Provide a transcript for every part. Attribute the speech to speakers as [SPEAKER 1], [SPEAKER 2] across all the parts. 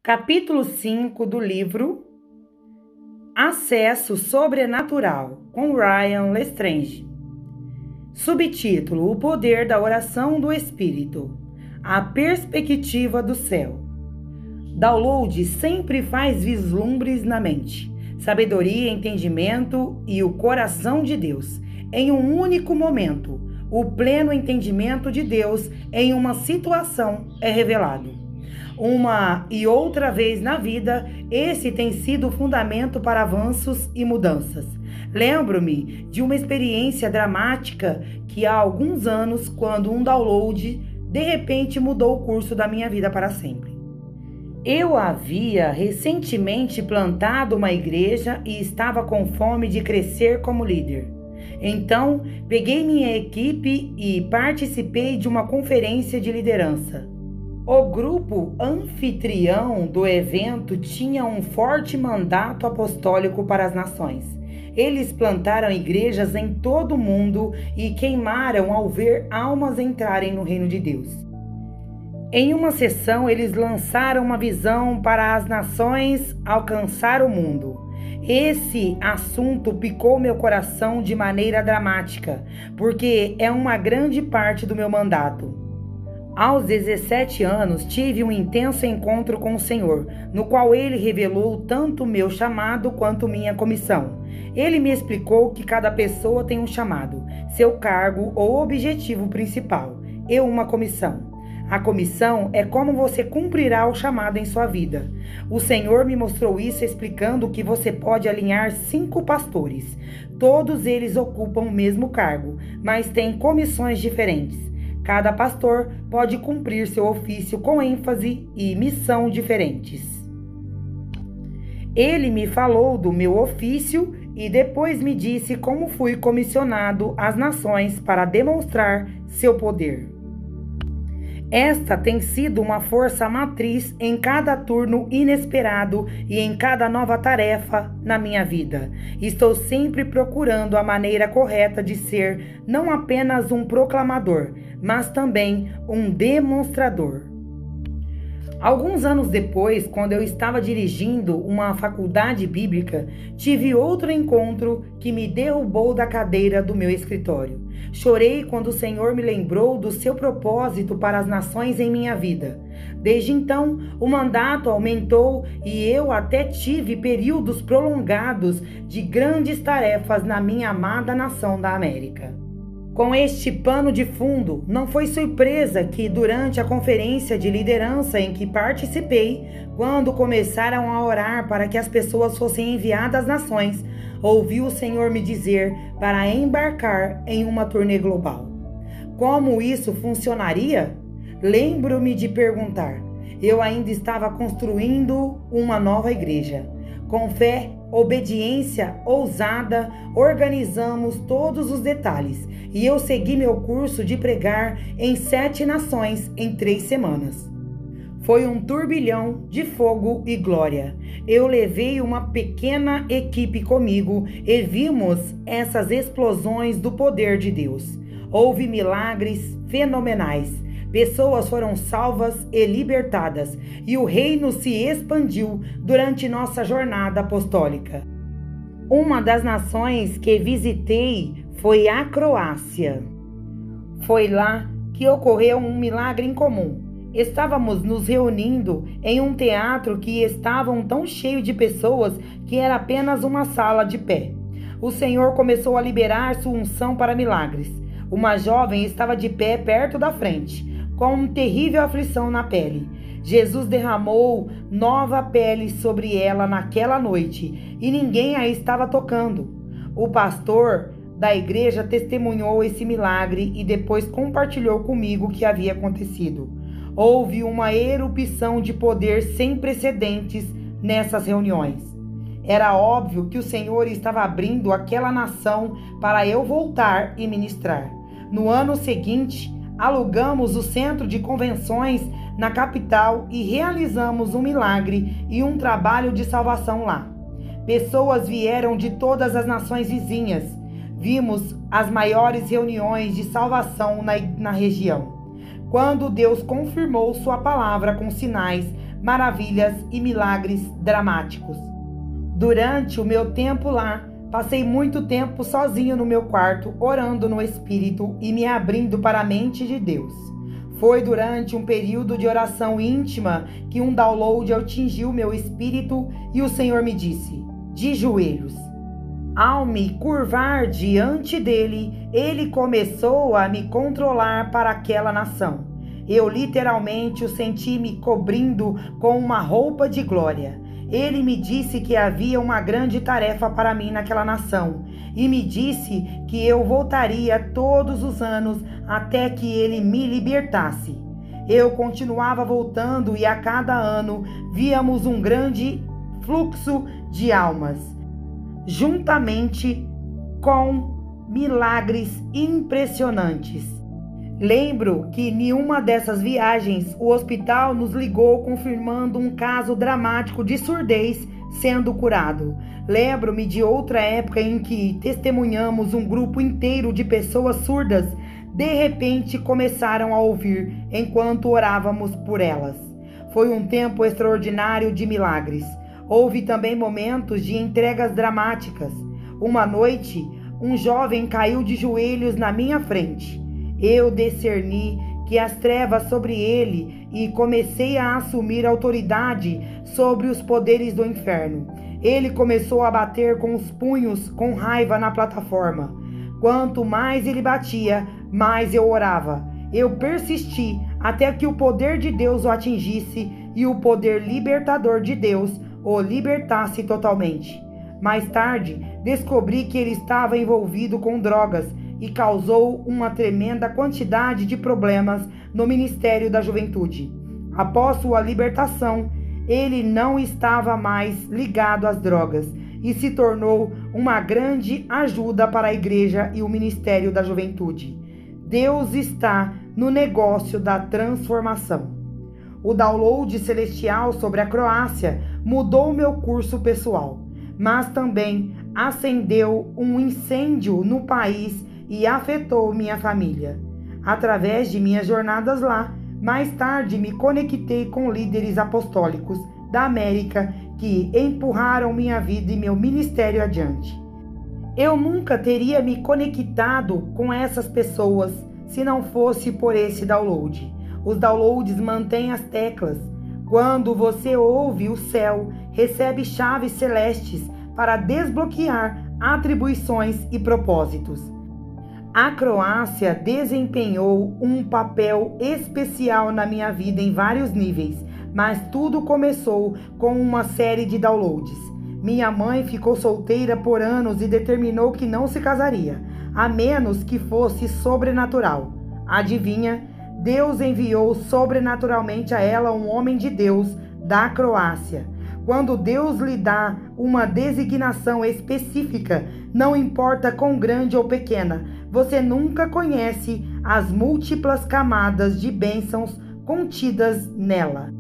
[SPEAKER 1] Capítulo 5 do livro Acesso Sobrenatural, com Ryan Lestrange. Subtítulo: O Poder da Oração do Espírito. A Perspectiva do Céu. Download sempre faz vislumbres na mente, sabedoria, entendimento e o coração de Deus. Em um único momento, o pleno entendimento de Deus em uma situação é revelado. Uma e outra vez na vida, esse tem sido o fundamento para avanços e mudanças. Lembro-me de uma experiência dramática que há alguns anos, quando um download de repente mudou o curso da minha vida para sempre. Eu havia recentemente plantado uma igreja e estava com fome de crescer como líder. Então, peguei minha equipe e participei de uma conferência de liderança. O grupo anfitrião do evento tinha um forte mandato apostólico para as nações. Eles plantaram igrejas em todo o mundo e queimaram ao ver almas entrarem no reino de Deus. Em uma sessão, eles lançaram uma visão para as nações alcançar o mundo. Esse assunto picou meu coração de maneira dramática, porque é uma grande parte do meu mandato. Aos 17 anos, tive um intenso encontro com o Senhor, no qual Ele revelou tanto o meu chamado quanto minha comissão. Ele me explicou que cada pessoa tem um chamado, seu cargo ou objetivo principal, e uma comissão. A comissão é como você cumprirá o chamado em sua vida. O Senhor me mostrou isso explicando que você pode alinhar 5 pastores. Todos eles ocupam o mesmo cargo, mas têm comissões diferentes. Cada pastor pode cumprir seu ofício com ênfase e missão diferentes. Ele me falou do meu ofício e depois me disse como fui comissionado às nações para demonstrar seu poder. Esta tem sido uma força matriz em cada turno inesperado e em cada nova tarefa na minha vida. Estou sempre procurando a maneira correta de ser não apenas um proclamador, mas também um demonstrador. Alguns anos depois, quando eu estava dirigindo uma faculdade bíblica, tive outro encontro que me derrubou da cadeira do meu escritório. Chorei quando o Senhor me lembrou do seu propósito para as nações em minha vida. Desde então, o mandato aumentou e eu até tive períodos prolongados de grandes tarefas na minha amada nação da América. Com este pano de fundo, não foi surpresa que durante a conferência de liderança em que participei, quando começaram a orar para que as pessoas fossem enviadas às nações, ouvi o Senhor me dizer para embarcar em uma turnê global. Como isso funcionaria? Lembro-me de perguntar. Eu ainda estava construindo uma nova igreja. Com fé, obediência ousada, organizamos todos os detalhes e eu segui meu curso de pregar em 7 nações em 3 semanas. Foi um turbilhão de fogo e glória. Eu levei uma pequena equipe comigo e vimos essas explosões do poder de Deus. Houve milagres fenomenais. Pessoas foram salvas e libertadas, e o reino se expandiu durante nossa jornada apostólica. Uma das nações que visitei foi a Croácia. Foi lá que ocorreu um milagre incomum. Estávamos nos reunindo em um teatro que estava tão cheio de pessoas que era apenas uma sala de pé. O Senhor começou a liberar sua unção para milagres. Uma jovem estava de pé perto da frente, com uma terrível aflição na pele. Jesus derramou nova pele sobre ela naquela noite e ninguém a estava tocando. O pastor da igreja testemunhou esse milagre e depois compartilhou comigo o que havia acontecido. Houve uma erupção de poder sem precedentes nessas reuniões. Era óbvio que o Senhor estava abrindo aquela nação para eu voltar e ministrar. No ano seguinte, alugamos o centro de convenções na capital e realizamos um milagre e um trabalho de salvação lá. Pessoas vieram de todas as nações vizinhas. Vimos as maiores reuniões de salvação na região. Quando Deus confirmou sua palavra com sinais, maravilhas e milagres dramáticos. Durante o meu tempo lá, passei muito tempo sozinho no meu quarto, orando no Espírito e me abrindo para a mente de Deus. Foi durante um período de oração íntima que um download atingiu meu espírito e o Senhor me disse, de joelhos. Ao me curvar diante dele, ele começou a me controlar para aquela nação. Eu literalmente o senti me cobrindo com uma roupa de glória. Ele me disse que havia uma grande tarefa para mim naquela nação e me disse que eu voltaria todos os anos até que ele me libertasse. Eu continuava voltando e a cada ano víamos um grande fluxo de almas, juntamente com milagres impressionantes. Lembro que em uma dessas viagens, o hospital nos ligou confirmando um caso dramático de surdez sendo curado. Lembro-me de outra época em que testemunhamos um grupo inteiro de pessoas surdas, de repente começaram a ouvir enquanto orávamos por elas. Foi um tempo extraordinário de milagres. Houve também momentos de entregas dramáticas. Uma noite, um jovem caiu de joelhos na minha frente. Eu discerni que as trevas sobre ele e comecei a assumir autoridade sobre os poderes do inferno. Ele começou a bater com os punhos com raiva na plataforma. Quanto mais ele batia, mais eu orava. Eu persisti até que o poder de Deus o atingisse e o poder libertador de Deus o libertasse totalmente. Mais tarde, descobri que ele estava envolvido com drogas e causou uma tremenda quantidade de problemas no Ministério da Juventude. Após sua libertação, ele não estava mais ligado às drogas e se tornou uma grande ajuda para a igreja e o Ministério da Juventude. Deus está no negócio da transformação. O download celestial sobre a Croácia mudou meu curso pessoal, mas também acendeu um incêndio no país e afetou minha família. Através de minhas jornadas lá, mais tarde me conectei com líderes apostólicos da América que empurraram minha vida e meu ministério adiante. Eu nunca teria me conectado com essas pessoas se não fosse por esse download. Os downloads mantêm as teclas. Quando você ouve o céu, recebe chaves celestes para desbloquear atribuições e propósitos. A Croácia desempenhou um papel especial na minha vida em vários níveis, mas tudo começou com uma série de downloads. Minha mãe ficou solteira por anos e determinou que não se casaria, a menos que fosse sobrenatural. Adivinha? Deus enviou sobrenaturalmente a ela um homem de Deus da Croácia. Quando Deus lhe dá uma designação específica, não importa quão grande ou pequena, você nunca conhece as múltiplas camadas de bênçãos contidas nela.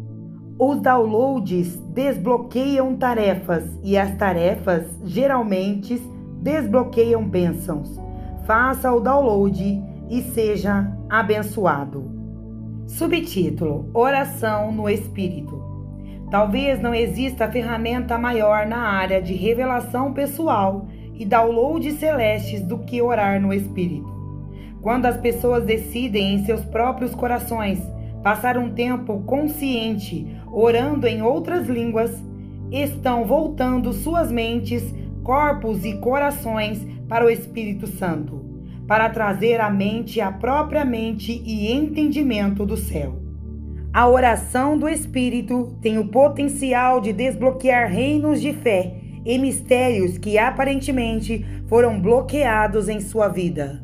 [SPEAKER 1] Os downloads desbloqueiam tarefas e as tarefas geralmente desbloqueiam bênçãos. Faça o download e seja abençoado. Subtítulo: Oração no Espírito. Talvez não exista ferramenta maior na área de revelação pessoal e downloads celestes do que orar no Espírito. Quando as pessoas decidem em seus próprios corações passar um tempo consciente orando em outras línguas, estão voltando suas mentes, corpos e corações para o Espírito Santo, para trazer à mente a própria mente e entendimento do céu. A oração do Espírito tem o potencial de desbloquear reinos de fé e mistérios que aparentemente foram bloqueados em sua vida.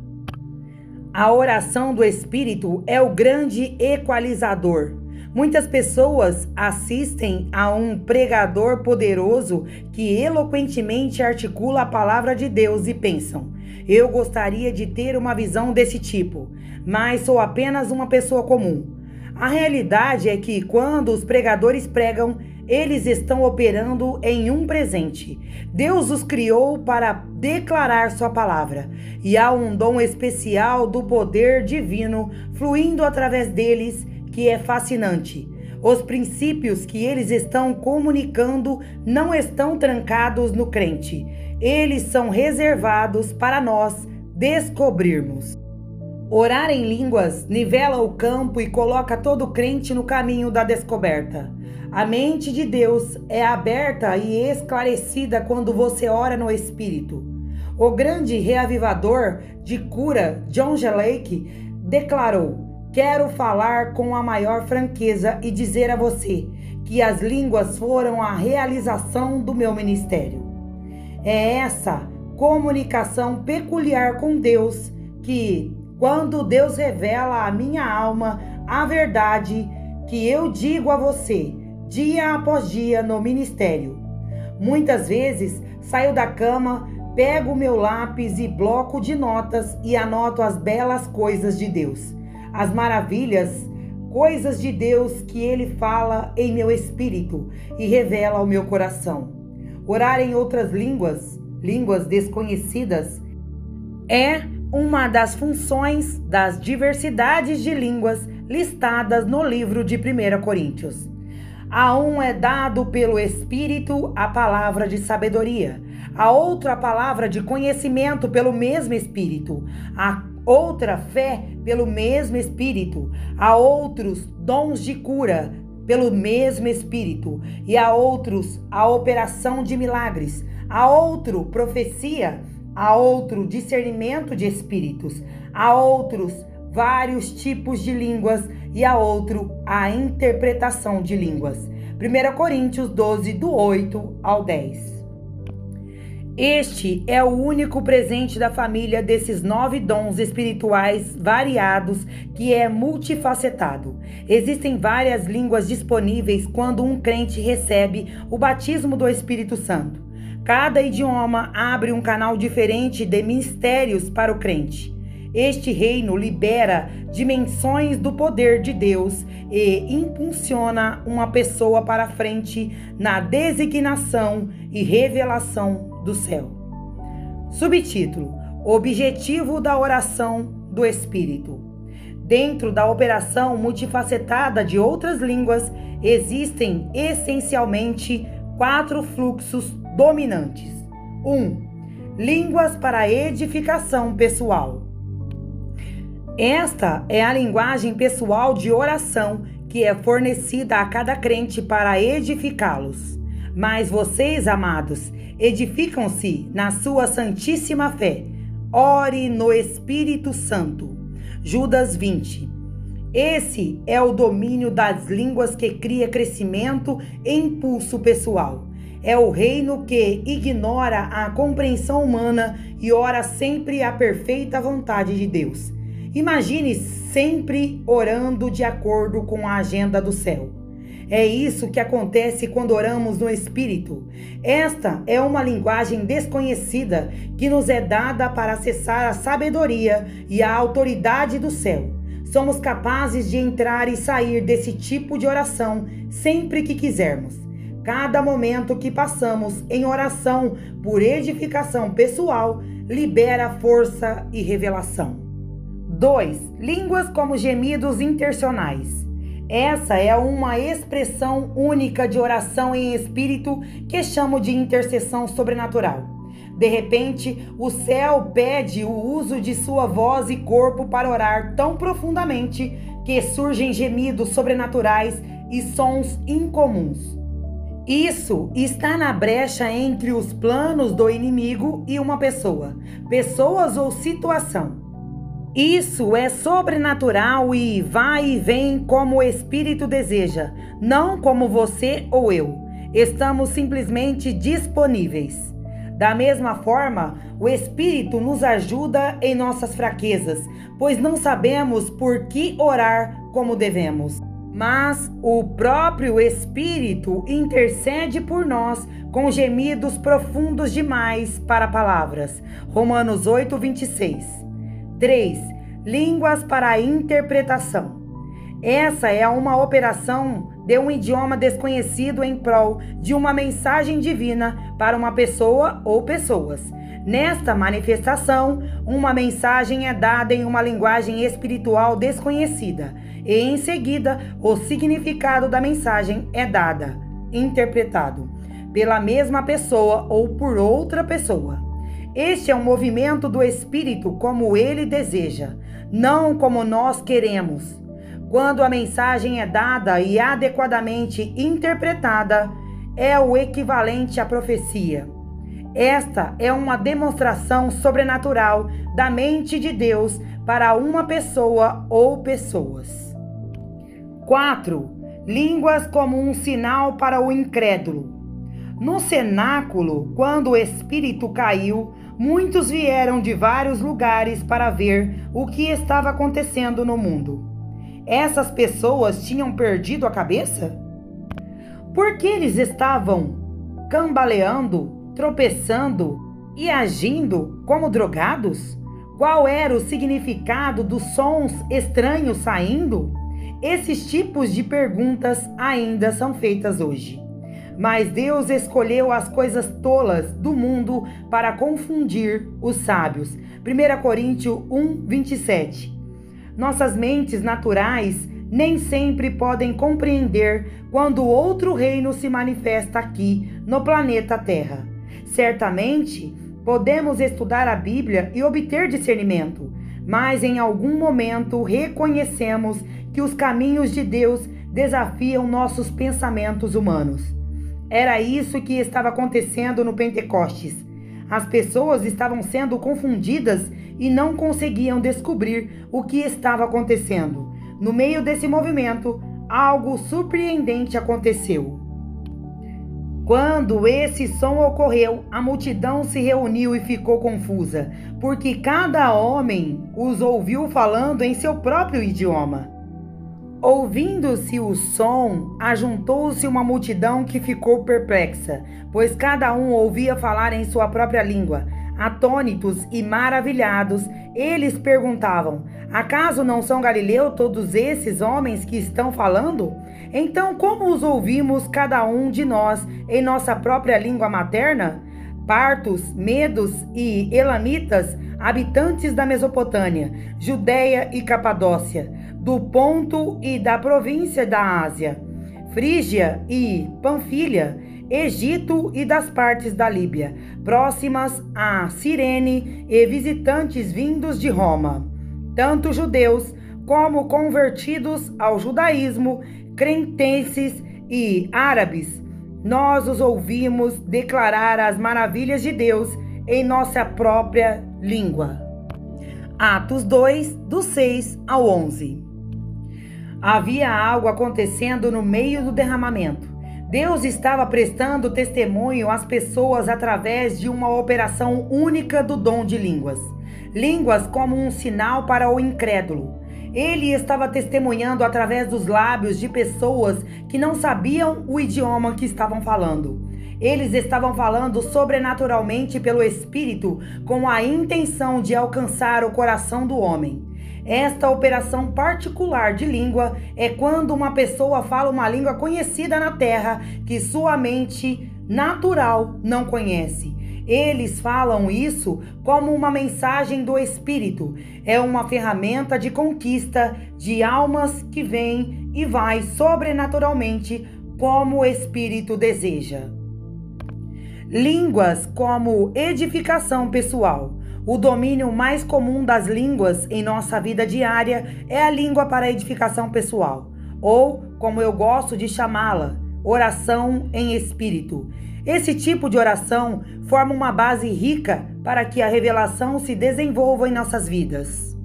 [SPEAKER 1] A oração do Espírito é o grande equalizador. Muitas pessoas assistem a um pregador poderoso que eloquentemente articula a palavra de Deus e pensam: eu gostaria de ter uma visão desse tipo, mas sou apenas uma pessoa comum. A realidade é que quando os pregadores pregam, eles estão operando em um presente. Deus os criou para declarar sua palavra, e há um dom especial do poder divino fluindo através deles que é fascinante. Os princípios que eles estão comunicando não estão trancados no crente. Eles são reservados para nós descobrirmos. Orar em línguas nivela o campo e coloca todo crente no caminho da descoberta. A mente de Deus é aberta e esclarecida quando você ora no Espírito. O grande reavivador de cura, John G. Lake, declarou: quero falar com a maior franqueza e dizer a você que as línguas foram a realização do meu ministério. É essa comunicação peculiar com Deus que, quando Deus revela à minha alma a verdade, que eu digo a você, dia após dia no ministério. Muitas vezes saio da cama, pego o meu lápis e bloco de notas e anoto as belas coisas de Deus, as maravilhas, coisas de Deus que Ele fala em meu espírito e revela ao meu coração. Orar em outras línguas, línguas desconhecidas, é uma das funções das diversidades de línguas listadas no livro de 1 Coríntios. A um é dado pelo Espírito a palavra de sabedoria, a outro a palavra de conhecimento pelo mesmo Espírito, a outra fé pelo mesmo Espírito, a outros dons de cura pelo mesmo Espírito, e a outros a operação de milagres, a outro profecia, a outro discernimento de espíritos, a outros vários tipos de línguas e a outro a interpretação de línguas. 1 Coríntios 12, do 8 ao 10. Este é o único presente da família desses 9 dons espirituais variados que é multifacetado. Existem várias línguas disponíveis quando um crente recebe o batismo do Espírito Santo. Cada idioma abre um canal diferente de mistérios para o crente. Este reino libera dimensões do poder de Deus e impulsiona uma pessoa para frente na designação e revelação do céu. Subtítulo: Objetivo da oração do Espírito. Dentro da operação multifacetada de outras línguas, existem essencialmente 4 fluxos dominantes. 1. Línguas para edificação pessoal. Esta é a linguagem pessoal de oração que é fornecida a cada crente para edificá-los. Mas vocês, amados, edificam-se na sua santíssima fé. Ore no Espírito Santo. Judas 20. Esse é o domínio das línguas que cria crescimento e impulso pessoal. É o reino que ignora a compreensão humana e ora sempre a perfeita vontade de Deus. Imagine sempre orando de acordo com a agenda do céu. É isso que acontece quando oramos no Espírito. Esta é uma linguagem desconhecida que nos é dada para acessar a sabedoria e a autoridade do céu. Somos capazes de entrar e sair desse tipo de oração sempre que quisermos. Cada momento que passamos em oração por edificação pessoal libera força e revelação. 2. Línguas como gemidos intencionais. Essa é uma expressão única de oração em espírito que chamo de intercessão sobrenatural. De repente, o céu pede o uso de sua voz e corpo para orar tão profundamente que surgem gemidos sobrenaturais e sons incomuns. Isso está na brecha entre os planos do inimigo e uma pessoa, pessoas ou situação. Isso é sobrenatural e vai e vem como o Espírito deseja, não como você ou eu. Estamos simplesmente disponíveis. Da mesma forma, o Espírito nos ajuda em nossas fraquezas, pois não sabemos por que orar como devemos. Mas o próprio Espírito intercede por nós com gemidos profundos demais para palavras. Romanos 8, 26. 3. Línguas para a interpretação. Essa é uma operação de um idioma desconhecido em prol de uma mensagem divina para uma pessoa ou pessoas. Nesta manifestação, uma mensagem é dada em uma linguagem espiritual desconhecida. e em seguida o significado da mensagem é interpretado pela mesma pessoa ou por outra pessoa. Este é um movimento do Espírito como ele deseja, não como nós queremos. Quando a mensagem é dada e adequadamente interpretada, é o equivalente à profecia. Esta é uma demonstração sobrenatural da mente de Deus para uma pessoa ou pessoas. 4. Línguas como um sinal para o incrédulo. No cenáculo, quando o Espírito caiu, muitos vieram de vários lugares para ver o que estava acontecendo no mundo. Essas pessoas tinham perdido a cabeça? Por que eles estavam cambaleando, tropeçando e agindo como drogados? Qual era o significado dos sons estranhos saindo? Esses tipos de perguntas ainda são feitas hoje. Mas Deus escolheu as coisas tolas do mundo para confundir os sábios. 1 Coríntios 1, 27. Nossas mentes naturais nem sempre podem compreender quando outro reino se manifesta aqui no planeta Terra. Certamente, podemos estudar a Bíblia e obter discernimento, mas em algum momento reconhecemos que os caminhos de Deus desafiam nossos pensamentos humanos. Era isso que estava acontecendo no Pentecostes. As pessoas estavam sendo confundidas e não conseguiam descobrir o que estava acontecendo. No meio desse movimento, algo surpreendente aconteceu. Quando esse som ocorreu, a multidão se reuniu e ficou confusa, porque cada homem os ouviu falando em seu próprio idioma. Ouvindo-se o som, ajuntou-se uma multidão que ficou perplexa, pois cada um ouvia falar em sua própria língua. Atônitos e maravilhados, eles perguntavam: acaso não são galileus todos esses homens que estão falando? Então, como os ouvimos cada um de nós em nossa própria língua materna? Partos, medos e elamitas, habitantes da Mesopotâmia, Judéia e Capadócia, do Ponto e da província da Ásia, Frígia e Panfilha, Egito e das partes da Líbia, próximas a Cirene, e visitantes vindos de Roma, tanto judeus como convertidos ao judaísmo, cretenses e árabes. Nós os ouvimos declarar as maravilhas de Deus em nossa própria língua. Atos 2, do 6 ao 11. Havia algo acontecendo no meio do derramamento. Deus estava prestando testemunho às pessoas através de uma operação única do dom de línguas. Línguas como um sinal para o incrédulo. Ele estava testemunhando através dos lábios de pessoas que não sabiam o idioma que estavam falando. Eles estavam falando sobrenaturalmente pelo Espírito com a intenção de alcançar o coração do homem. Esta operação particular de língua é quando uma pessoa fala uma língua conhecida na terra que sua mente natural não conhece. Eles falam isso como uma mensagem do Espírito. É uma ferramenta de conquista de almas que vem e vai sobrenaturalmente como o Espírito deseja. Línguas como edificação pessoal. O domínio mais comum das línguas em nossa vida diária é a língua para edificação pessoal, ou, como eu gosto de chamá-la, oração em espírito. Esse tipo de oração forma uma base rica para que a revelação se desenvolva em nossas vidas.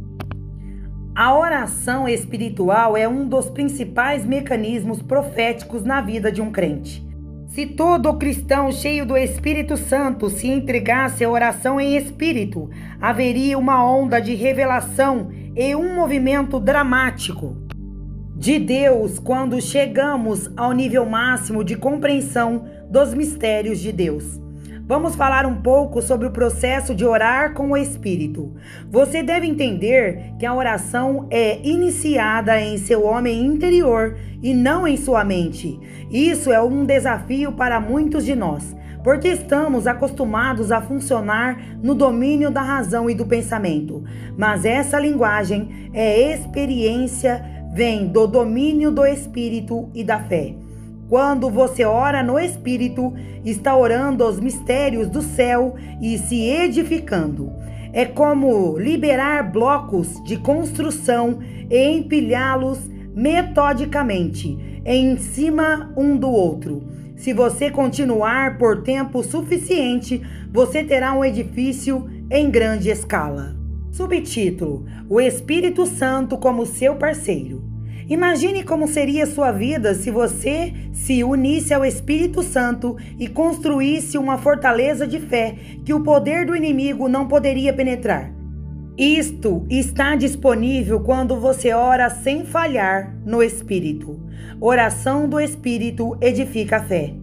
[SPEAKER 1] A oração espiritual é um dos principais mecanismos proféticos na vida de um crente. Se todo cristão cheio do Espírito Santo se entregasse à oração em espírito, haveria uma onda de revelação e um movimento dramático de Deus quando chegamos ao nível máximo de compreensão dos mistérios de Deus. Vamos falar um pouco sobre o processo de orar com o Espírito. Você deve entender que a oração é iniciada em seu homem interior e não em sua mente. Isso é um desafio para muitos de nós, porque estamos acostumados a funcionar no domínio da razão e do pensamento. Mas essa linguagem é experiência vem do domínio do Espírito e da fé. Quando você ora no Espírito, está orando os mistérios do céu e se edificando. É como liberar blocos de construção e empilhá-los metodicamente em cima um do outro. Se você continuar por tempo suficiente, você terá um edifício em grande escala. Subtítulo: O Espírito Santo como seu parceiro. Imagine como seria sua vida se você se unisse ao Espírito Santo e construísse uma fortaleza de fé que o poder do inimigo não poderia penetrar. Isto está disponível quando você ora sem falhar no Espírito. Oração do Espírito edifica a fé.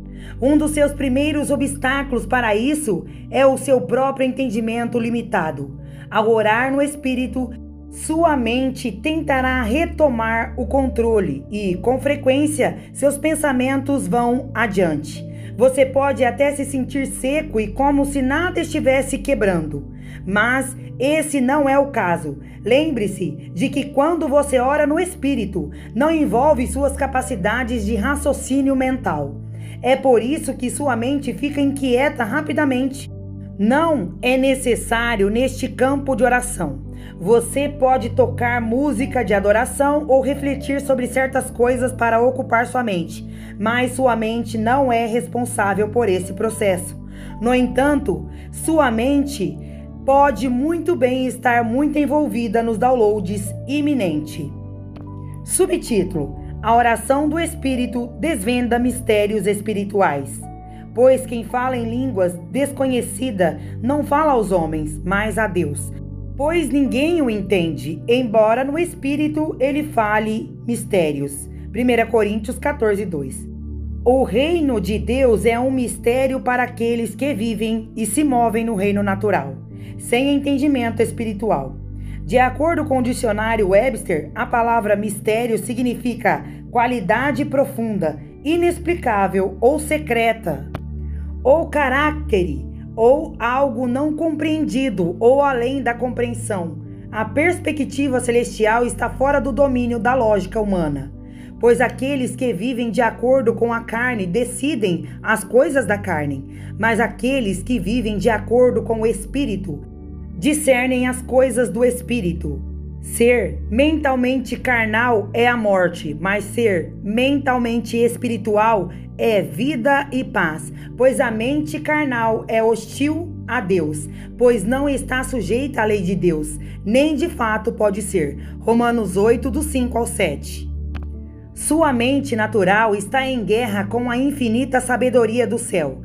[SPEAKER 1] Um dos seus primeiros obstáculos para isso é o seu próprio entendimento limitado. Ao orar no Espírito, sua mente tentará retomar o controle e, com frequência, seus pensamentos vão adiante. Você pode até se sentir seco e como se nada estivesse quebrando. Mas esse não é o caso. Lembre-se de que quando você ora no Espírito, não envolve suas capacidades de raciocínio mental. É por isso que sua mente fica inquieta rapidamente. Não é necessário neste campo de oração. Você pode tocar música de adoração ou refletir sobre certas coisas para ocupar sua mente, mas sua mente não é responsável por esse processo. No entanto, sua mente pode muito bem estar muito envolvida nos downloads iminentes. Subtítulo: A oração do Espírito desvenda mistérios espirituais. Pois quem fala em línguas desconhecida não fala aos homens, mas a Deus. Pois ninguém o entende, embora no Espírito ele fale mistérios. 1 Coríntios 14:2. O reino de Deus é um mistério para aqueles que vivem e se movem no reino natural, sem entendimento espiritual. De acordo com o dicionário Webster, a palavra mistério significa qualidade profunda, inexplicável ou secreta, ou caráter, ou algo não compreendido ou além da compreensão. A perspectiva celestial está fora do domínio da lógica humana, pois aqueles que vivem de acordo com a carne decidem as coisas da carne, mas aqueles que vivem de acordo com o Espírito discernem as coisas do Espírito. Ser mentalmente carnal é a morte, mas ser mentalmente espiritual é vida e paz, pois a mente carnal é hostil a Deus, pois não está sujeita à lei de Deus, nem de fato pode ser. Romanos 8, do 5 ao 7. Sua mente natural está em guerra com a infinita sabedoria do céu.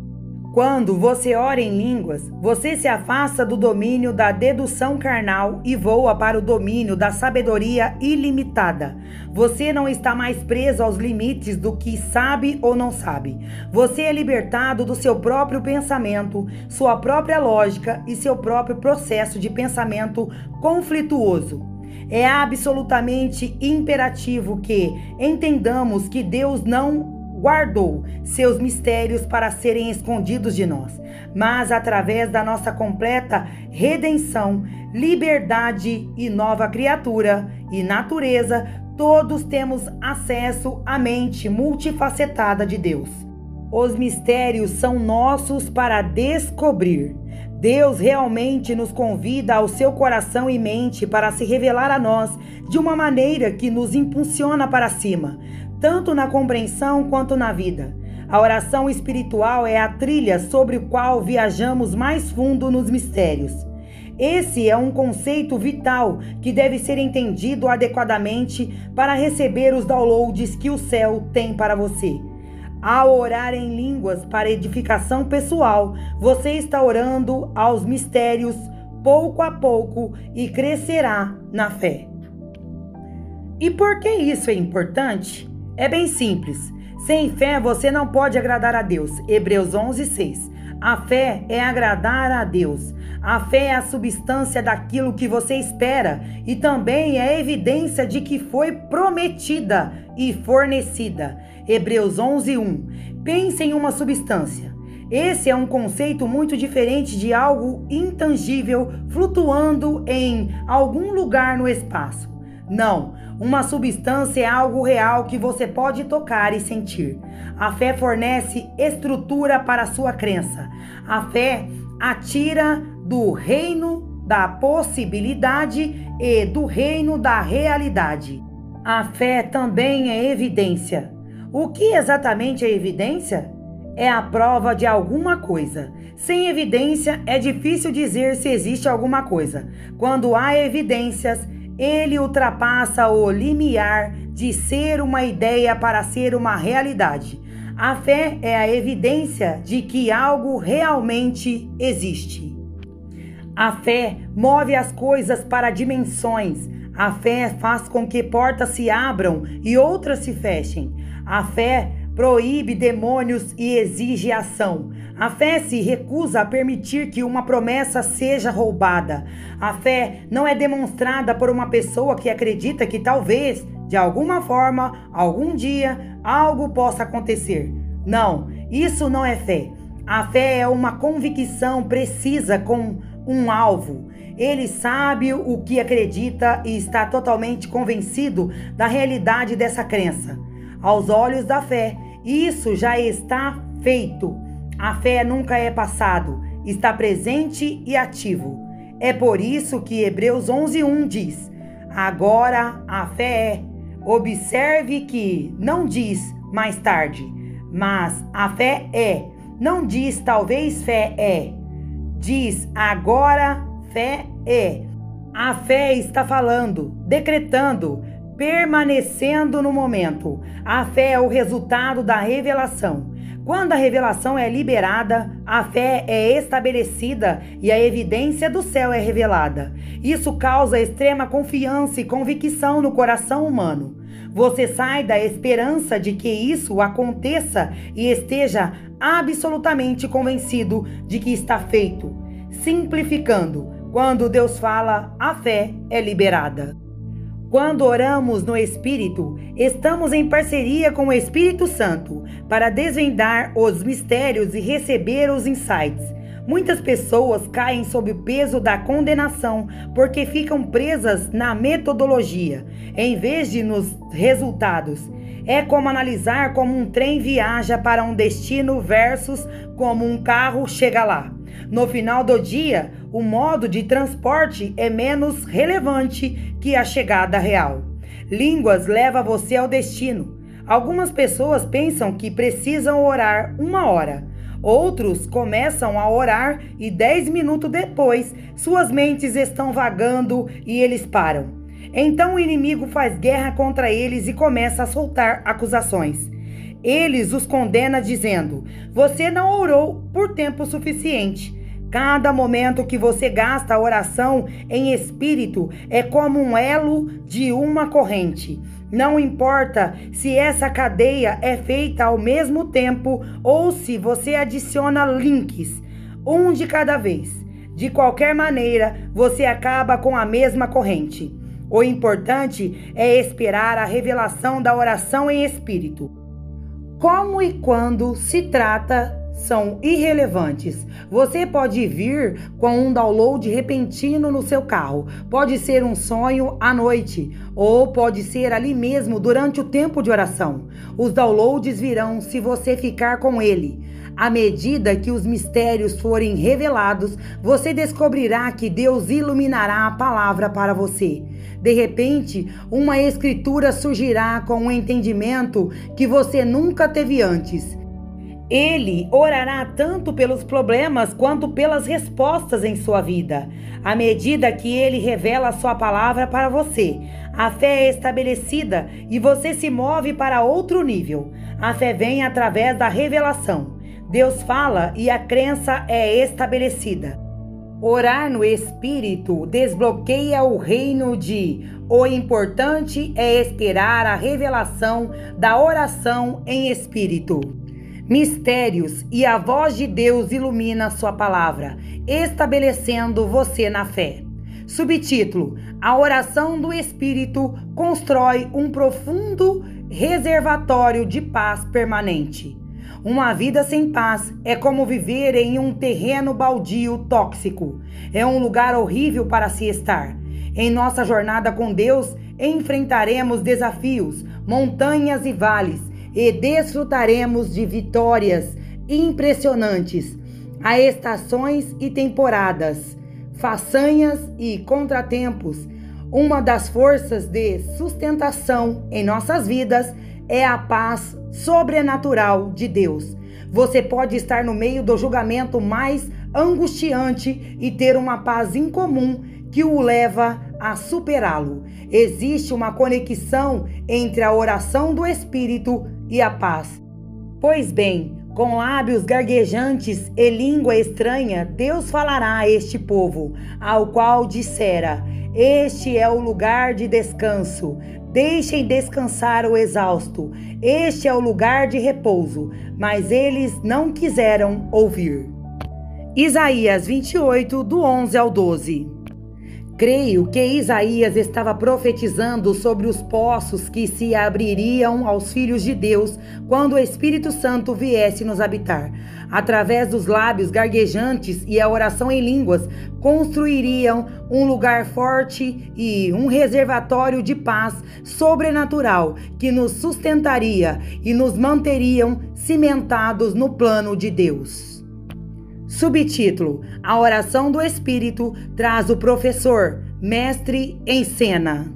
[SPEAKER 1] Quando você ora em línguas, você se afasta do domínio da dedução carnal e voa para o domínio da sabedoria ilimitada. Você não está mais preso aos limites do que sabe ou não sabe. Você é libertado do seu próprio pensamento, sua própria lógica e seu próprio processo de pensamento conflituoso. É absolutamente imperativo que entendamos que Deus não guardou seus mistérios para serem escondidos de nós, mas através da nossa completa redenção, liberdade e nova criatura e natureza, todos temos acesso à mente multifacetada de Deus. Os mistérios são nossos para descobrir. Deus realmente nos convida ao seu coração e mente para se revelar a nós de uma maneira que nos impulsiona para cima, tanto na compreensão quanto na vida. A oração espiritual é a trilha sobre a qual viajamos mais fundo nos mistérios. Esse é um conceito vital que deve ser entendido adequadamente para receber os downloads que o céu tem para você. Ao orar em línguas para edificação pessoal, você está orando aos mistérios pouco a pouco e crescerá na fé. E por que isso é importante? É bem simples. Sem fé você não pode agradar a Deus. Hebreus 11:6. A fé é agradar a Deus. A fé é a substância daquilo que você espera e também é a evidência de que foi prometida e fornecida. Hebreus 11:1. Pense em uma substância. Esse é um conceito muito diferente de algo intangível flutuando em algum lugar no espaço. Não, Uma substância é algo real que você pode tocar e sentir. A fé fornece estrutura para a sua crença. A fé atira do reino da possibilidade e do reino da realidade. A fé também é evidência. O que exatamente é evidência? É a prova de alguma coisa. Sem evidência, é difícil dizer se existe alguma coisa. Quando há evidências, ele ultrapassa o limiar de ser uma ideia para ser uma realidade. A fé é a evidência de que algo realmente existe. A fé move as coisas para dimensões. A fé faz com que portas se abram e outras se fechem. A fé proíbe demônios e exige ação. A fé se recusa a permitir que uma promessa seja roubada. A fé não é demonstrada por uma pessoa que acredita que talvez, de alguma forma, algum dia, algo possa acontecer. Não, isso não é fé. A fé é uma convicção precisa com um alvo. Ele sabe o que acredita e está totalmente convencido da realidade dessa crença. Aos olhos da fé, isso já está feito. A fé nunca é passado, está presente e ativo. É por isso que Hebreus 11:1 diz: agora a fé é. Observe que não diz mais tarde, mas a fé é. Não diz talvez fé é. Diz agora fé é. A fé está falando, decretando, permanecendo no momento. A fé é o resultado da revelação. Quando a revelação é liberada, a fé é estabelecida e a evidência do céu é revelada. Isso causa extrema confiança e convicção no coração humano. Você sai da esperança de que isso aconteça e esteja absolutamente convencido de que está feito. Simplificando, quando Deus fala, a fé é liberada. Quando oramos no Espírito, estamos em parceria com o Espírito Santo para desvendar os mistérios e receber os insights. Muitas pessoas caem sob o peso da condenação porque ficam presas na metodologia, em vez de nos resultados. É como analisar como um trem viaja para um destino versus como um carro chega lá. No final do dia, o modo de transporte é menos relevante que a chegada real. Línguas leva você ao destino. Algumas pessoas pensam que precisam orar 1 hora. Outros começam a orar e 10 minutos depois, suas mentes estão vagando e eles param. Então o inimigo faz guerra contra eles e começa a soltar acusações. Eles os condena dizendo: você não orou por tempo suficiente. Cada momento que você gasta a oração em espírito é como um elo de uma corrente. Não importa se essa cadeia é feita ao mesmo tempo ou se você adiciona links, um de cada vez. De qualquer maneira, você acaba com a mesma corrente. O importante é esperar a revelação da oração em espírito. Como e quando se trata são irrelevantes. Você pode vir com um download repentino no seu carro. Pode ser um sonho à noite, ou pode ser ali mesmo durante o tempo de oração. Os downloads virão se você ficar com ele. À medida que os mistérios forem revelados, você descobrirá que Deus iluminará a palavra para você. De repente, uma escritura surgirá com um entendimento que você nunca teve antes. Ele orará tanto pelos problemas quanto pelas respostas em sua vida. À medida que ele revela a sua palavra para você, a fé é estabelecida e você se move para outro nível. A fé vem através da revelação. Deus fala e a crença é estabelecida. Orar no Espírito desbloqueia o reino de... O importante é esperar a revelação da oração em Espírito. Mistérios e a voz de Deus ilumina sua palavra, estabelecendo você na fé. Subtítulo: A oração do Espírito constrói um profundo reservatório de paz permanente. Uma vida sem paz é como viver em um terreno baldio tóxico. É um lugar horrível para se estar. Em nossa jornada com Deus, enfrentaremos desafios, montanhas e vales e desfrutaremos de vitórias impressionantes. Há estações e temporadas, façanhas e contratempos. Uma das forças de sustentação em nossas vidas é a paz sobrenatural de Deus. Você pode estar no meio do julgamento mais angustiante e ter uma paz incomum que o leva a superá-lo. Existe uma conexão entre a oração do Espírito e a paz. Pois bem, com lábios gaguejantes e língua estranha, Deus falará a este povo, ao qual dissera: este é o lugar de descanso. Deixem descansar o exausto. Este é o lugar de repouso. Mas eles não quiseram ouvir. Isaías 28, do 11 ao 12. Creio que Isaías estava profetizando sobre os poços que se abririam aos filhos de Deus quando o Espírito Santo viesse nos habitar. Através dos lábios gaguejantes e a oração em línguas, construiriam um lugar forte e um reservatório de paz sobrenatural que nos sustentaria e nos manteriam cimentados no plano de Deus. Subtítulo: A oração do Espírito traz o professor, mestre em cena.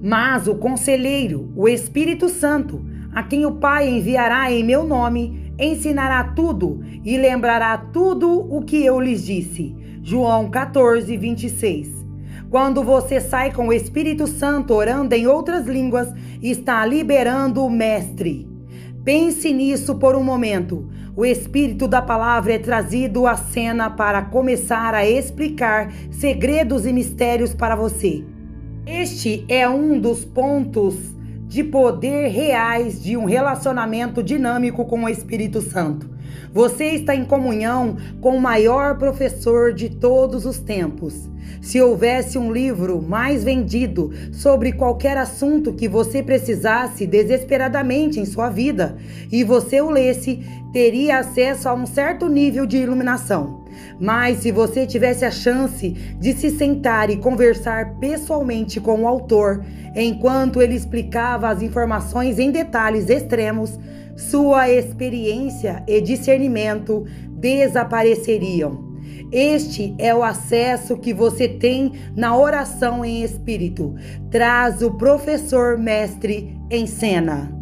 [SPEAKER 1] Mas o conselheiro, o Espírito Santo, a quem o Pai enviará em meu nome, ensinará tudo e lembrará tudo o que eu lhes disse. João 14, 26. Quando você sai com o Espírito Santo orando em outras línguas, está liberando o Mestre. Pense nisso por um momento. O Espírito da Palavra é trazido à cena para começar a explicar segredos e mistérios para você. Este é um dos pontos de poder reais de um relacionamento dinâmico com o Espírito Santo. Você está em comunhão com o maior professor de todos os tempos. Se houvesse um livro mais vendido sobre qualquer assunto que você precisasse desesperadamente em sua vida e você o lesse, teria acesso a um certo nível de iluminação. Mas se você tivesse a chance de se sentar e conversar pessoalmente com o autor, enquanto ele explicava as informações em detalhes extremos, sua experiência e discernimento desapareceriam. Este é o acesso que você tem na oração em espírito. Traz o professor mestre em cena.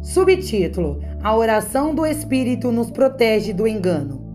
[SPEAKER 1] Subtítulo: A oração do Espírito nos protege do engano.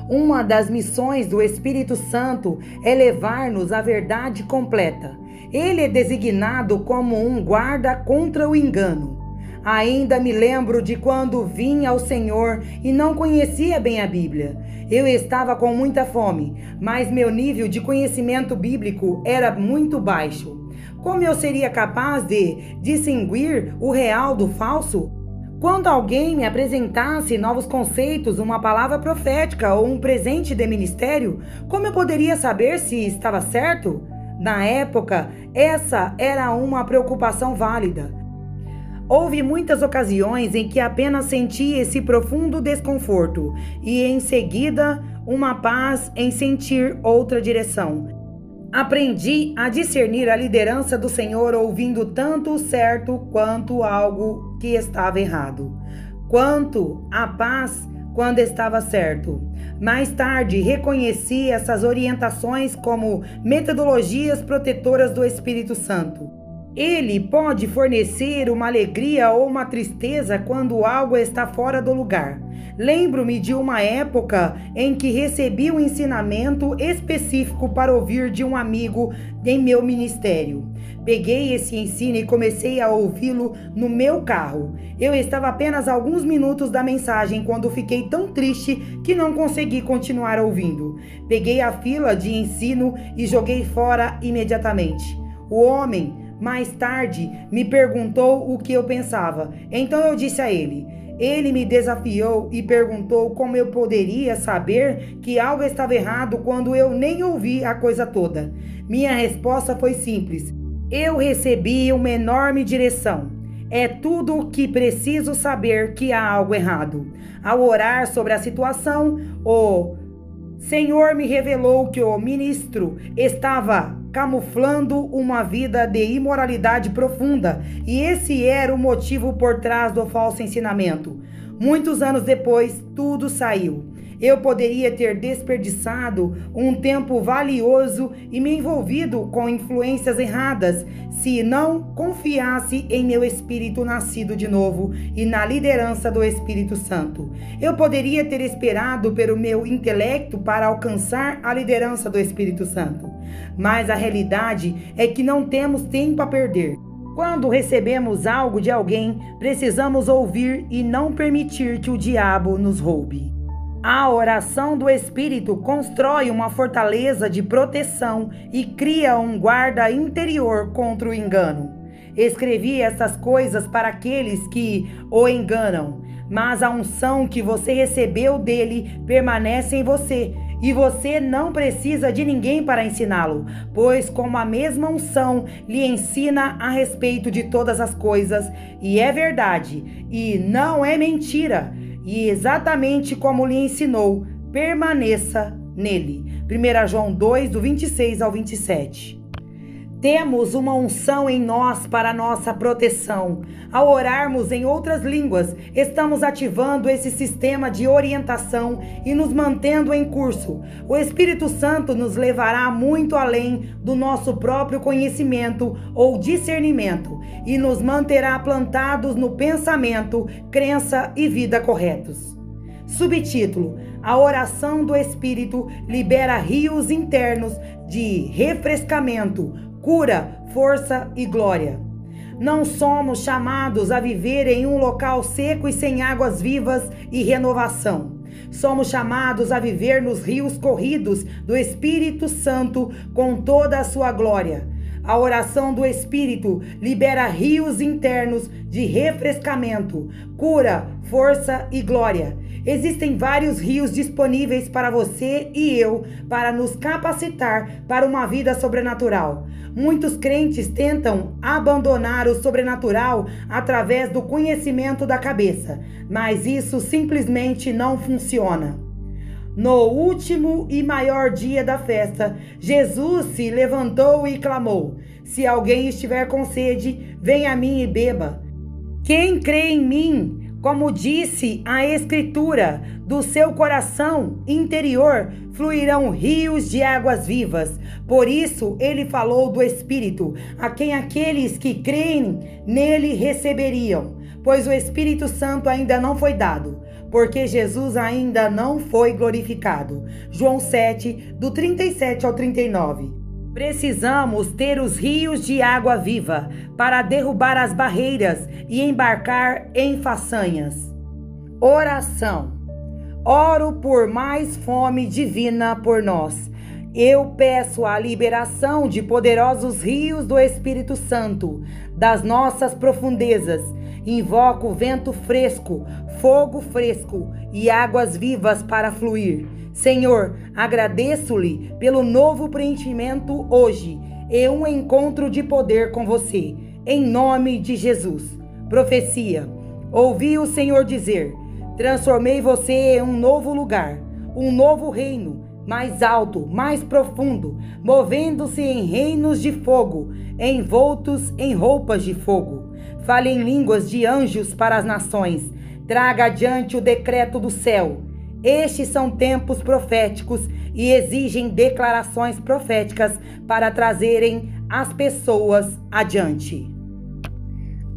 [SPEAKER 1] Uma das missões do Espírito Santo é levar-nos à verdade completa. Ele é designado como um guarda contra o engano. Ainda me lembro de quando vim ao Senhor e não conhecia bem a Bíblia. Eu estava com muita fome, mas meu nível de conhecimento bíblico era muito baixo. Como eu seria capaz de distinguir o real do falso? Quando alguém me apresentasse novos conceitos, uma palavra profética ou um presente de ministério, como eu poderia saber se estava certo? Na época, essa era uma preocupação válida. Houve muitas ocasiões em que apenas senti esse profundo desconforto e, em seguida, uma paz em sentir outra direção. Aprendi a discernir a liderança do Senhor ouvindo tanto o certo quanto algo que estava errado, quanto a paz quando estava certo. Mais tarde, reconheci essas orientações como metodologias protetoras do Espírito Santo. Ele pode fornecer uma alegria ou uma tristeza quando algo está fora do lugar. Lembro-me de uma época em que recebi um ensinamento específico para ouvir de um amigo em meu ministério. Peguei esse ensino e comecei a ouvi-lo no meu carro. Eu estava apenas a alguns minutos da mensagem quando fiquei tão triste que não consegui continuar ouvindo. Peguei a fila de ensino e joguei fora imediatamente. O homem, mais tarde, me perguntou o que eu pensava. Então eu disse a ele. Ele me desafiou e perguntou como eu poderia saber que algo estava errado quando eu nem ouvi a coisa toda. Minha resposta foi simples. Eu recebi uma enorme direção. É tudo o que preciso saber que há algo errado. Ao orar sobre a situação, o Senhor me revelou que o ministro estava camuflando uma vida de imoralidade profunda, e esse era o motivo por trás do falso ensinamento. Muitos anos depois, tudo saiu. Eu poderia ter desperdiçado um tempo valioso e me envolvido com influências erradas se não confiasse em meu espírito nascido de novo e na liderança do Espírito Santo. Eu poderia ter esperado pelo meu intelecto para alcançar a liderança do Espírito Santo. Mas a realidade é que não temos tempo a perder. Quando recebemos algo de alguém, precisamos ouvir e não permitir que o diabo nos roube. A oração do Espírito constrói uma fortaleza de proteção e cria um guarda interior contra o engano. Escrevi essas coisas para aqueles que o enganam, mas a unção que você recebeu dele permanece em você, e você não precisa de ninguém para ensiná-lo, pois como a mesma unção lhe ensina a respeito de todas as coisas, e é verdade, e não é mentira, e exatamente como lhe ensinou, permaneça nele. 1 João 2, do 26 ao 27. Temos uma unção em nós para nossa proteção. Ao orarmos em outras línguas, estamos ativando esse sistema de orientação e nos mantendo em curso. O Espírito Santo nos levará muito além do nosso próprio conhecimento ou discernimento e nos manterá plantados no pensamento, crença e vida corretos. Subtítulo: A oração do Espírito libera rios internos de refrescamento, cura, força e glória. Não somos chamados a viver em um local seco e sem águas vivas e renovação. Somos chamados a viver nos rios corridos do Espírito Santo com toda a sua glória. A oração do Espírito libera rios internos de refrescamento, cura, força e glória. Existem vários rios disponíveis para você e eu para nos capacitar para uma vida sobrenatural. Muitos crentes tentam abandonar o sobrenatural através do conhecimento da cabeça, mas isso simplesmente não funciona. No último e maior dia da festa, Jesus se levantou e clamou: Se alguém estiver com sede, venha a mim e beba. Quem crê em mim, como disse a Escritura, do seu coração interior fluirão rios de águas vivas. Por isso ele falou do Espírito, a quem aqueles que creem nele receberiam, pois o Espírito Santo ainda não foi dado, porque Jesus ainda não foi glorificado. João 7, do 37 ao 39. Precisamos ter os rios de água viva para derrubar as barreiras e embarcar em façanhas. Oração. Oro por mais fome divina por nós. Eu peço a liberação de poderosos rios do Espírito Santo das nossas profundezas. Invoco vento fresco, fogo fresco e águas vivas para fluir. Senhor, agradeço-lhe pelo novo preenchimento hoje e um encontro de poder com você, em nome de Jesus. Profecia. Ouvi o Senhor dizer: transformei você em um novo lugar, um novo reino, mais alto, mais profundo, movendo-se em reinos de fogo, envoltos em roupas de fogo. Fale em línguas de anjos para as nações. Traga adiante o decreto do céu. Estes são tempos proféticos e exigem declarações proféticas para trazerem as pessoas adiante.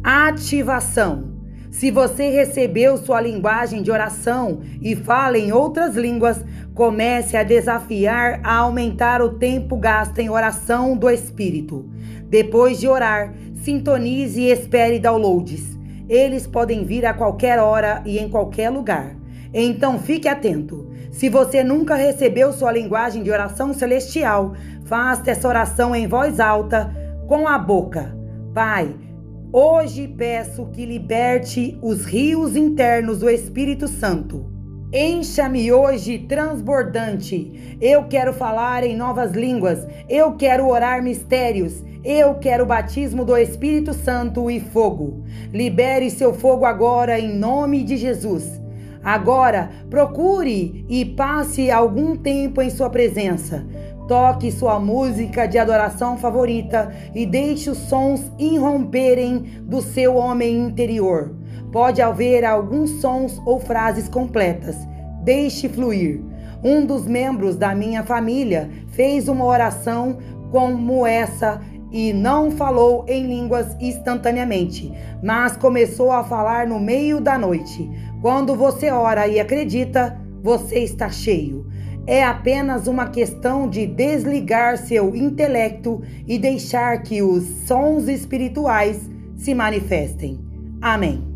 [SPEAKER 1] Ativação. Se você recebeu sua linguagem de oração e fala em outras línguas, comece a desafiar a aumentar o tempo gasto em oração do Espírito. Depois de orar, sintonize e espere downloads. Eles podem vir a qualquer hora e em qualquer lugar. Então fique atento. Se você nunca recebeu sua linguagem de oração celestial, faça essa oração em voz alta com a boca. Pai, hoje peço que liberte os rios internos do Espírito Santo. Encha-me hoje transbordante. Eu quero falar em novas línguas. Eu quero orar mistérios. Eu quero o batismo do Espírito Santo e fogo. Libere seu fogo agora em nome de Jesus. Agora, procure e passe algum tempo em sua presença. Toque sua música de adoração favorita e deixe os sons irromperem do seu homem interior. Pode haver alguns sons ou frases completas. Deixe fluir. Um dos membros da minha família fez uma oração como essa e não falou em línguas instantaneamente, mas começou a falar no meio da noite. Quando você ora e acredita, você está cheio. É apenas uma questão de desligar seu intelecto e deixar que os sons espirituais se manifestem. Amém.